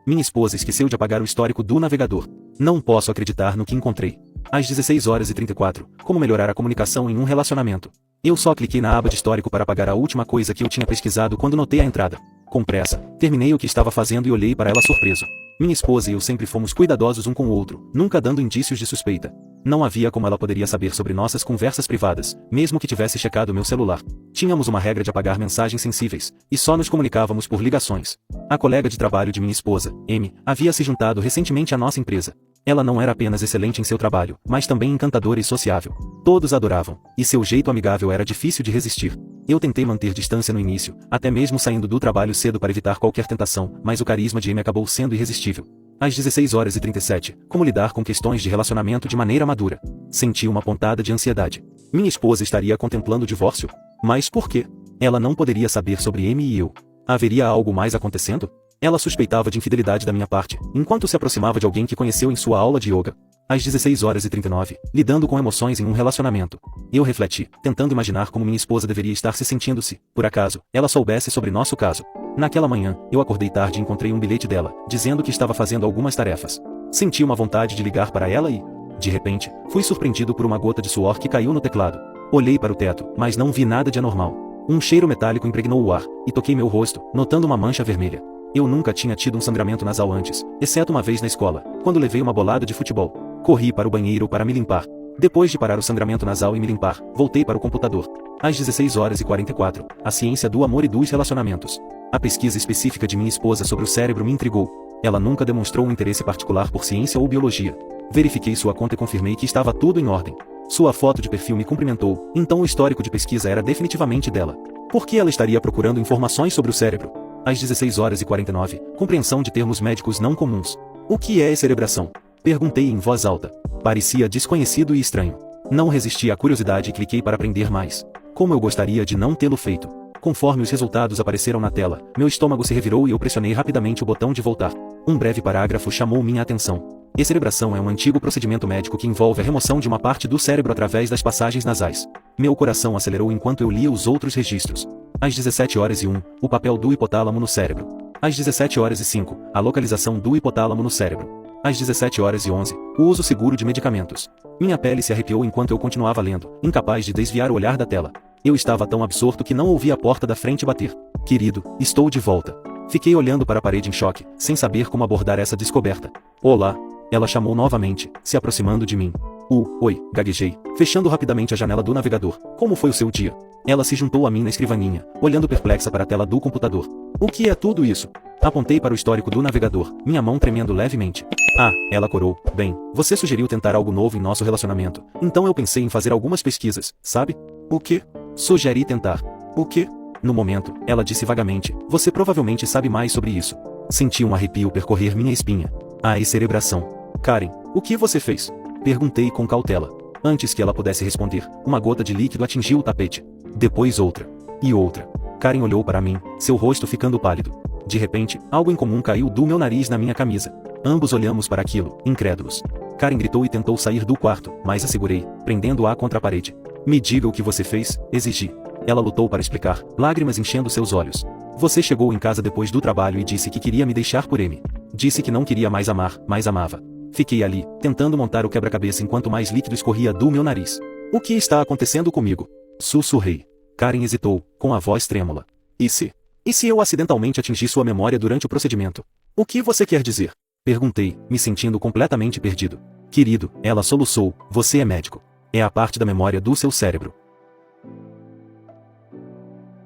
Minha esposa esqueceu de apagar o histórico do navegador. Não posso acreditar no que encontrei. Às 16h34, como melhorar a comunicação em um relacionamento. Eu só cliquei na aba de histórico para apagar a última coisa que eu tinha pesquisado quando notei a entrada. Com pressa, terminei o que estava fazendo e olhei para ela surpreso. Minha esposa e eu sempre fomos cuidadosos um com o outro, nunca dando indícios de suspeita. Não havia como ela poderia saber sobre nossas conversas privadas, mesmo que tivesse checado meu celular. Tínhamos uma regra de apagar mensagens sensíveis, e só nos comunicávamos por ligações. A colega de trabalho de minha esposa, Amy, havia se juntado recentemente à nossa empresa. Ela não era apenas excelente em seu trabalho, mas também encantadora e sociável. Todos a adoravam, e seu jeito amigável era difícil de resistir. Eu tentei manter distância no início, até mesmo saindo do trabalho cedo para evitar qualquer tentação, mas o carisma de Amy acabou sendo irresistível. Às 16h37, como lidar com questões de relacionamento de maneira madura? Senti uma pontada de ansiedade. Minha esposa estaria contemplando o divórcio? Mas por quê? Ela não poderia saber sobre Amy e eu. Haveria algo mais acontecendo? Ela suspeitava de infidelidade da minha parte, enquanto se aproximava de alguém que conheceu em sua aula de yoga. Às 16h39, lidando com emoções em um relacionamento. Eu refleti, tentando imaginar como minha esposa deveria estar se sentindo se, por acaso, ela soubesse sobre nosso caso. Naquela manhã, eu acordei tarde e encontrei um bilhete dela, dizendo que estava fazendo algumas tarefas. Senti uma vontade de ligar para ela e, de repente, fui surpreendido por uma gota de suor que caiu no teclado. Olhei para o teto, mas não vi nada de anormal. Um cheiro metálico impregnou o ar, e toquei meu rosto, notando uma mancha vermelha. Eu nunca tinha tido um sangramento nasal antes, exceto uma vez na escola, quando levei uma bolada de futebol. Corri para o banheiro para me limpar. Depois de parar o sangramento nasal e me limpar, voltei para o computador. Às 16h44, a ciência do amor e dos relacionamentos. A pesquisa específica de minha esposa sobre o cérebro me intrigou. Ela nunca demonstrou um interesse particular por ciência ou biologia. Verifiquei sua conta e confirmei que estava tudo em ordem. Sua foto de perfil me cumprimentou, então o histórico de pesquisa era definitivamente dela. Por que ela estaria procurando informações sobre o cérebro? Às 16h49, compreensão de termos médicos não comuns. O que é cerebração? Perguntei em voz alta. Parecia desconhecido e estranho. Não resisti à curiosidade e cliquei para aprender mais. Como eu gostaria de não tê-lo feito. Conforme os resultados apareceram na tela, meu estômago se revirou e eu pressionei rapidamente o botão de voltar. Um breve parágrafo chamou minha atenção. Descerebração é um antigo procedimento médico que envolve a remoção de uma parte do cérebro através das passagens nasais. Meu coração acelerou enquanto eu lia os outros registros. Às 17h01, o papel do hipotálamo no cérebro. Às 17h05, a localização do hipotálamo no cérebro. Às 17h11, o uso seguro de medicamentos. Minha pele se arrepiou enquanto eu continuava lendo, incapaz de desviar o olhar da tela. Eu estava tão absorto que não ouvi a porta da frente bater. Querido, estou de volta. Fiquei olhando para a parede em choque, sem saber como abordar essa descoberta. Olá. Ela chamou novamente, se aproximando de mim. Oi, gaguejei, fechando rapidamente a janela do navegador. Como foi o seu dia? Ela se juntou a mim na escrivaninha, olhando perplexa para a tela do computador. O que é tudo isso? Apontei para o histórico do navegador, minha mão tremendo levemente. Ela corou. Bem, você sugeriu tentar algo novo em nosso relacionamento, então eu pensei em fazer algumas pesquisas, sabe? O quê? Sugeri tentar. O quê? No momento, ela disse vagamente, você provavelmente sabe mais sobre isso. Senti um arrepio percorrer minha espinha. A cerebração. Karen, o que você fez? Perguntei com cautela. Antes que ela pudesse responder, uma gota de líquido atingiu o tapete. Depois outra. E outra. Karen olhou para mim, seu rosto ficando pálido. De repente, algo incomum caiu do meu nariz na minha camisa. Ambos olhamos para aquilo, incrédulos. Karen gritou e tentou sair do quarto, mas a segurei, prendendo-a contra a parede. Me diga o que você fez, exigi. Ela lutou para explicar, lágrimas enchendo seus olhos. Você chegou em casa depois do trabalho e disse que queria me deixar por Amy. Disse que não queria mais amar, mas amava. Fiquei ali, tentando montar o quebra-cabeça enquanto mais líquido escorria do meu nariz. O que está acontecendo comigo? Sussurrei. Karen hesitou, com a voz trêmula. E se eu acidentalmente atingir sua memória durante o procedimento? O que você quer dizer? Perguntei, me sentindo completamente perdido. Querido, ela soluçou, você é médico. É a parte da memória do seu cérebro.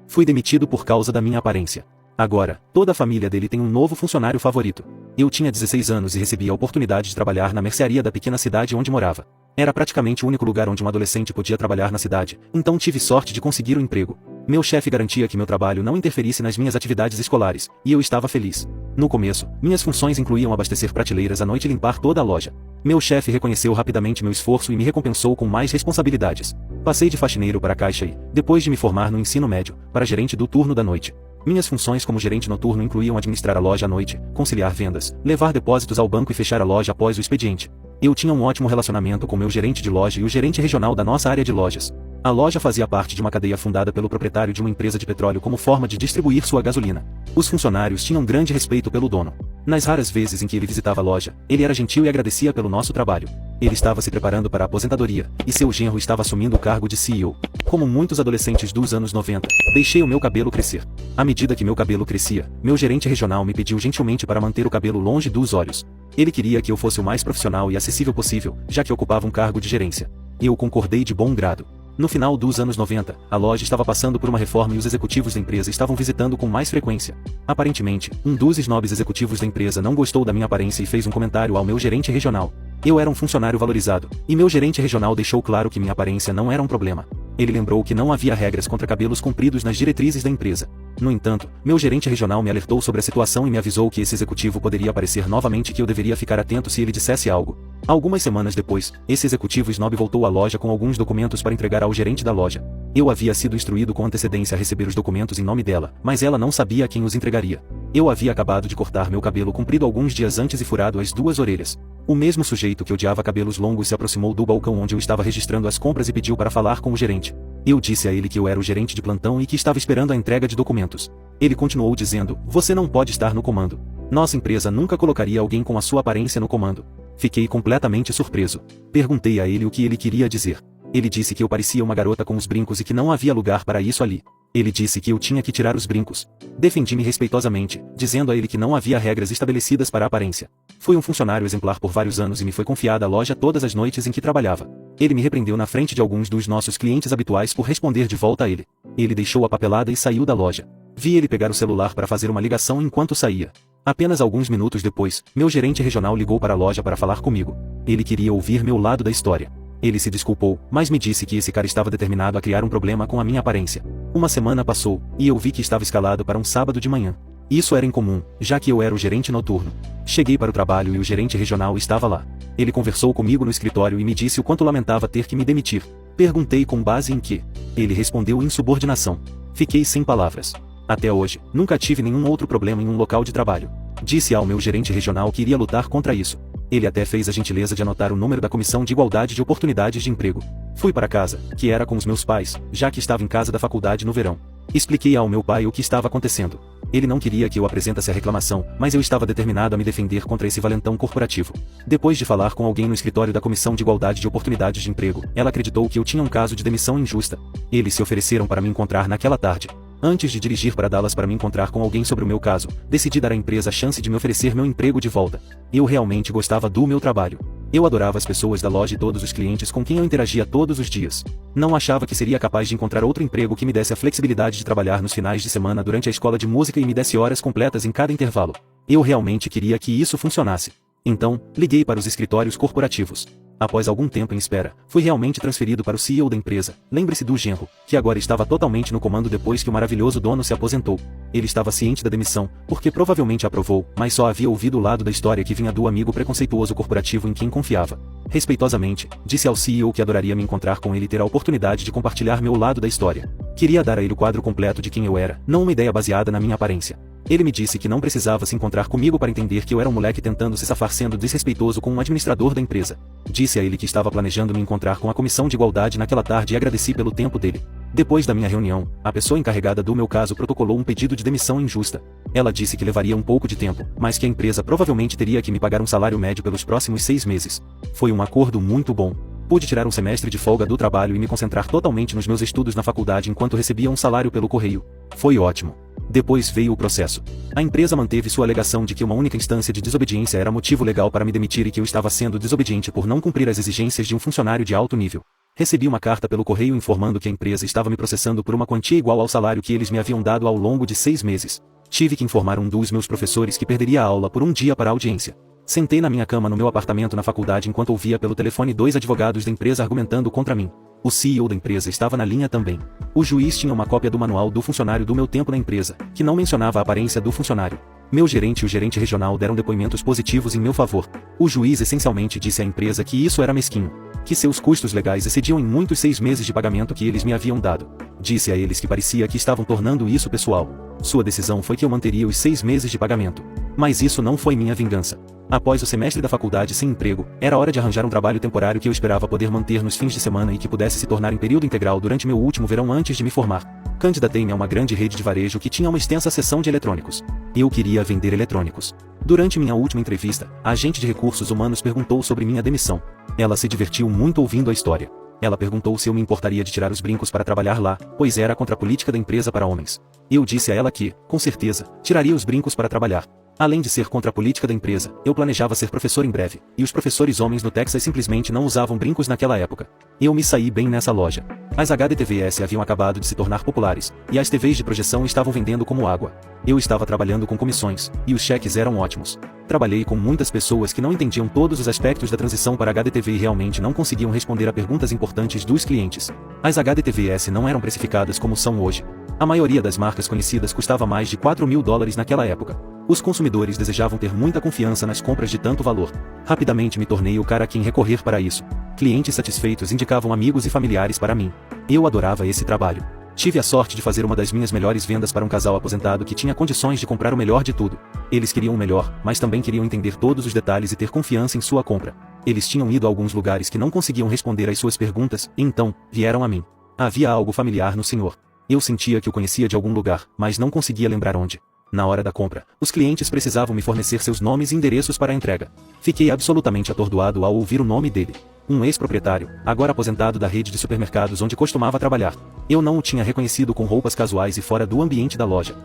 Fui demitido por causa da minha aparência. Agora, toda a família dele tem um novo funcionário favorito. Eu tinha 16 anos e recebi a oportunidade de trabalhar na mercearia da pequena cidade onde morava. Era praticamente o único lugar onde um adolescente podia trabalhar na cidade, então tive sorte de conseguir o emprego. Meu chefe garantia que meu trabalho não interferisse nas minhas atividades escolares, e eu estava feliz. No começo, minhas funções incluíam abastecer prateleiras à noite e limpar toda a loja. Meu chefe reconheceu rapidamente meu esforço e me recompensou com mais responsabilidades. Passei de faxineiro para caixa e, depois de me formar no ensino médio, para gerente do turno da noite. Minhas funções como gerente noturno incluíam administrar a loja à noite, conciliar vendas, levar depósitos ao banco e fechar a loja após o expediente. Eu tinha um ótimo relacionamento com meu gerente de loja e o gerente regional da nossa área de lojas. A loja fazia parte de uma cadeia fundada pelo proprietário de uma empresa de petróleo como forma de distribuir sua gasolina. Os funcionários tinham grande respeito pelo dono. Nas raras vezes em que ele visitava a loja, ele era gentil e agradecia pelo nosso trabalho. Ele estava se preparando para a aposentadoria, e seu genro estava assumindo o cargo de CEO. Como muitos adolescentes dos anos 90, deixei o meu cabelo crescer. À medida que meu cabelo crescia, meu gerente regional me pediu gentilmente para manter o cabelo longe dos olhos. Ele queria que eu fosse o mais profissional e acessível possível, já que ocupava um cargo de gerência. Eu concordei de bom grado. No final dos anos 90, a loja estava passando por uma reforma e os executivos da empresa estavam visitando com mais frequência. Aparentemente, um dos snobs executivos da empresa não gostou da minha aparência e fez um comentário ao meu gerente regional. Eu era um funcionário valorizado, e meu gerente regional deixou claro que minha aparência não era um problema. Ele lembrou que não havia regras contra cabelos compridos nas diretrizes da empresa. No entanto, meu gerente regional me alertou sobre a situação e me avisou que esse executivo poderia aparecer novamente e que eu deveria ficar atento se ele dissesse algo. Algumas semanas depois, esse executivo snob voltou à loja com alguns documentos para entregar ao gerente da loja. Eu havia sido instruído com antecedência a receber os documentos em nome dela, mas ela não sabia quem os entregaria. Eu havia acabado de cortar meu cabelo comprido alguns dias antes e furado as 2 orelhas. O mesmo sujeito que odiava cabelos longos se aproximou do balcão onde eu estava registrando as compras e pediu para falar com o gerente. Eu disse a ele que eu era o gerente de plantão e que estava esperando a entrega de documentos. Ele continuou dizendo: "Você não pode estar no comando. Nossa empresa nunca colocaria alguém com a sua aparência no comando." Fiquei completamente surpreso. Perguntei a ele o que ele queria dizer. Ele disse que eu parecia uma garota com os brincos e que não havia lugar para isso ali. Ele disse que eu tinha que tirar os brincos. Defendi-me respeitosamente, dizendo a ele que não havia regras estabelecidas para a aparência. Fui um funcionário exemplar por vários anos e me foi confiada a loja todas as noites em que trabalhava. Ele me repreendeu na frente de alguns dos nossos clientes habituais por responder de volta a ele. Ele deixou a papelada e saiu da loja. Vi ele pegar o celular para fazer uma ligação enquanto saía. Apenas alguns minutos depois, meu gerente regional ligou para a loja para falar comigo. Ele queria ouvir meu lado da história. Ele se desculpou, mas me disse que esse cara estava determinado a criar um problema com a minha aparência. Uma semana passou, e eu vi que estava escalado para um sábado de manhã. Isso era incomum, já que eu era o gerente noturno. Cheguei para o trabalho e o gerente regional estava lá. Ele conversou comigo no escritório e me disse o quanto lamentava ter que me demitir. Perguntei com base em que. Ele respondeu insubordinação. Fiquei sem palavras. Até hoje, nunca tive nenhum outro problema em um local de trabalho. Disse ao meu gerente regional que iria lutar contra isso. Ele até fez a gentileza de anotar o número da Comissão de Igualdade de Oportunidades de Emprego. Fui para casa, que era com os meus pais, já que estava em casa da faculdade no verão. Expliquei ao meu pai o que estava acontecendo. Ele não queria que eu apresentasse a reclamação, mas eu estava determinado a me defender contra esse valentão corporativo. Depois de falar com alguém no escritório da Comissão de Igualdade de Oportunidades de Emprego, ela acreditou que eu tinha um caso de demissão injusta. Eles se ofereceram para me encontrar naquela tarde. Antes de dirigir para Dallas para me encontrar com alguém sobre o meu caso, decidi dar à empresa a chance de me oferecer meu emprego de volta. Eu realmente gostava do meu trabalho. Eu adorava as pessoas da loja e todos os clientes com quem eu interagia todos os dias. Não achava que seria capaz de encontrar outro emprego que me desse a flexibilidade de trabalhar nos finais de semana durante a escola de música e me desse horas completas em cada intervalo. Eu realmente queria que isso funcionasse. Então, liguei para os escritórios corporativos. Após algum tempo em espera, fui realmente transferido para o CEO da empresa. Lembre-se do genro, que agora estava totalmente no comando depois que o maravilhoso dono se aposentou. Ele estava ciente da demissão, porque provavelmente aprovou, mas só havia ouvido o lado da história que vinha do amigo preconceituoso corporativo em quem confiava. Respeitosamente, disse ao CEO que adoraria me encontrar com ele e ter a oportunidade de compartilhar meu lado da história. Queria dar a ele o quadro completo de quem eu era, não uma ideia baseada na minha aparência. Ele me disse que não precisava se encontrar comigo para entender que eu era um moleque tentando se safar sendo desrespeitoso com um administrador da empresa. Disse a ele que estava planejando me encontrar com a Comissão de Igualdade naquela tarde e agradeci pelo tempo dele. Depois da minha reunião, a pessoa encarregada do meu caso protocolou um pedido de demissão injusta. Ela disse que levaria um pouco de tempo, mas que a empresa provavelmente teria que me pagar um salário médio pelos próximos 6 meses. Foi um acordo muito bom. Pude tirar um semestre de folga do trabalho e me concentrar totalmente nos meus estudos na faculdade enquanto recebia um salário pelo correio. Foi ótimo. Depois veio o processo. A empresa manteve sua alegação de que uma única instância de desobediência era motivo legal para me demitir e que eu estava sendo desobediente por não cumprir as exigências de um funcionário de alto nível. Recebi uma carta pelo correio informando que a empresa estava me processando por uma quantia igual ao salário que eles me haviam dado ao longo de 6 meses. Tive que informar um dos meus professores que perderia a aula por um dia para a audiência. Sentei na minha cama no meu apartamento na faculdade enquanto ouvia pelo telefone 2 advogados da empresa argumentando contra mim. O CEO da empresa estava na linha também. O juiz tinha uma cópia do manual do funcionário do meu tempo na empresa, que não mencionava a aparência do funcionário. Meu gerente e o gerente regional deram depoimentos positivos em meu favor. O juiz essencialmente disse à empresa que isso era mesquinho, que seus custos legais excediam em muitos 6 meses de pagamento que eles me haviam dado. Disse a eles que parecia que estavam tornando isso pessoal. Sua decisão foi que eu manteria os 6 meses de pagamento. Mas isso não foi minha vingança. Após o semestre da faculdade sem emprego, era hora de arranjar um trabalho temporário que eu esperava poder manter nos fins de semana e que pudesse se tornar em período integral durante meu último verão antes de me formar. Candidatei-me a uma grande rede de varejo que tinha uma extensa seção de eletrônicos. Eu queria vender eletrônicos. Durante minha última entrevista, a agente de recursos humanos perguntou sobre minha demissão. Ela se divertiu muito ouvindo a história. Ela perguntou se eu me importaria de tirar os brincos para trabalhar lá, pois era contra a política da empresa para homens. Eu disse a ela que, com certeza, tiraria os brincos para trabalhar. Além de ser contra a política da empresa, eu planejava ser professor em breve, e os professores homens no Texas simplesmente não usavam brincos naquela época. Eu me saí bem nessa loja. As HDTVS haviam acabado de se tornar populares, e as TVs de projeção estavam vendendo como água. Eu estava trabalhando com comissões, e os cheques eram ótimos. Trabalhei com muitas pessoas que não entendiam todos os aspectos da transição para HDTV e realmente não conseguiam responder a perguntas importantes dos clientes. As HDTVS não eram precificadas como são hoje. A maioria das marcas conhecidas custava mais de $4.000 naquela época. Os consumidores desejavam ter muita confiança nas compras de tanto valor. Rapidamente me tornei o cara a quem recorrer para isso. Clientes satisfeitos indicavam amigos e familiares para mim. Eu adorava esse trabalho. Tive a sorte de fazer uma das minhas melhores vendas para um casal aposentado que tinha condições de comprar o melhor de tudo. Eles queriam o melhor, mas também queriam entender todos os detalhes e ter confiança em sua compra. Eles tinham ido a alguns lugares que não conseguiam responder às suas perguntas, e então, vieram a mim. Havia algo familiar no senhor. Eu sentia que o conhecia de algum lugar, mas não conseguia lembrar onde. Na hora da compra, os clientes precisavam me fornecer seus nomes e endereços para a entrega. Fiquei absolutamente atordoado ao ouvir o nome dele. Um ex-proprietário, agora aposentado da rede de supermercados onde costumava trabalhar. Eu não o tinha reconhecido com roupas casuais e fora do ambiente da loja.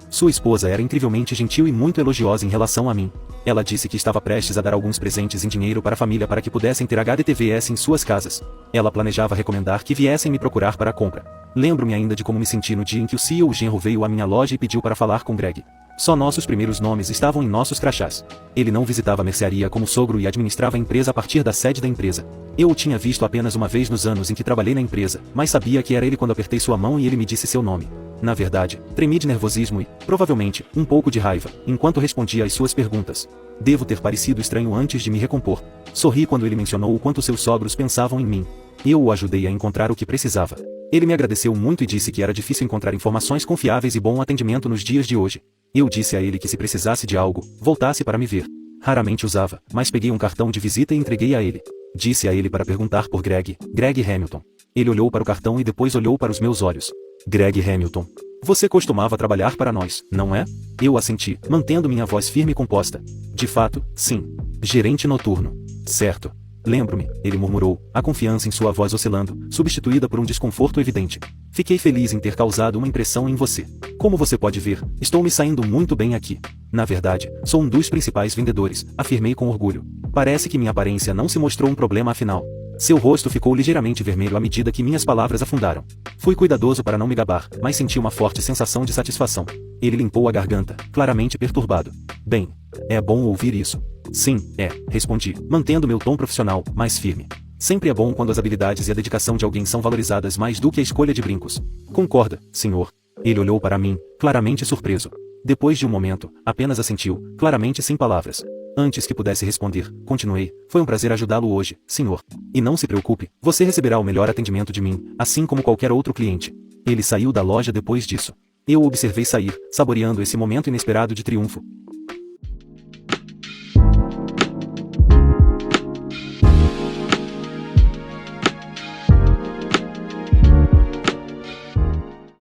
Sua esposa era incrivelmente gentil e muito elogiosa em relação a mim. Ela disse que estava prestes a dar alguns presentes em dinheiro para a família para que pudessem ter HDTVS em suas casas. Ela planejava recomendar que viessem me procurar para a compra. Lembro-me ainda de como me senti no dia em que o CEO genro veio à minha loja e pediu para falar com Greg. Só nossos primeiros nomes estavam em nossos crachás. Ele não visitava a mercearia como sogro e administrava a empresa a partir da sede da empresa. Eu o tinha visto apenas uma vez nos anos em que trabalhei na empresa, mas sabia que era ele quando apertei sua mão e ele me disse seu nome. Na verdade, tremi de nervosismo e, provavelmente, um pouco de raiva, enquanto respondia às suas perguntas. Devo ter parecido estranho antes de me recompor. Sorri quando ele mencionou o quanto seus sogros pensavam em mim. Eu o ajudei a encontrar o que precisava. Ele me agradeceu muito e disse que era difícil encontrar informações confiáveis e bom atendimento nos dias de hoje. Eu disse a ele que se precisasse de algo, voltasse para me ver. Raramente usava, mas peguei um cartão de visita e entreguei a ele. Disse a ele para perguntar por Greg Hamilton. Ele olhou para o cartão e depois olhou para os meus olhos. Greg Hamilton. Você costumava trabalhar para nós, não é? Eu assenti, mantendo minha voz firme e composta. De fato, sim. Gerente noturno. Certo. Lembro-me, ele murmurou, a confiança em sua voz oscilando, substituída por um desconforto evidente. Fiquei feliz em ter causado uma impressão em você. Como você pode ver, estou me saindo muito bem aqui. Na verdade, sou um dos principais vendedores, afirmei com orgulho. Parece que minha aparência não se mostrou um problema afinal. Seu rosto ficou ligeiramente vermelho à medida que minhas palavras afundaram. Fui cuidadoso para não me gabar, mas senti uma forte sensação de satisfação. Ele limpou a garganta, claramente perturbado. Bem, é bom ouvir isso. Sim, respondi, mantendo meu tom profissional, mais firme. Sempre é bom quando as habilidades e a dedicação de alguém são valorizadas mais do que a escolha de brincos. Concorda, senhor? Ele olhou para mim, claramente surpreso. Depois de um momento, apenas assentiu, claramente sem palavras. Antes que pudesse responder, continuei, foi um prazer ajudá-lo hoje, senhor. E não se preocupe, você receberá o melhor atendimento de mim, assim como qualquer outro cliente. Ele saiu da loja depois disso. Eu o observei sair, saboreando esse momento inesperado de triunfo.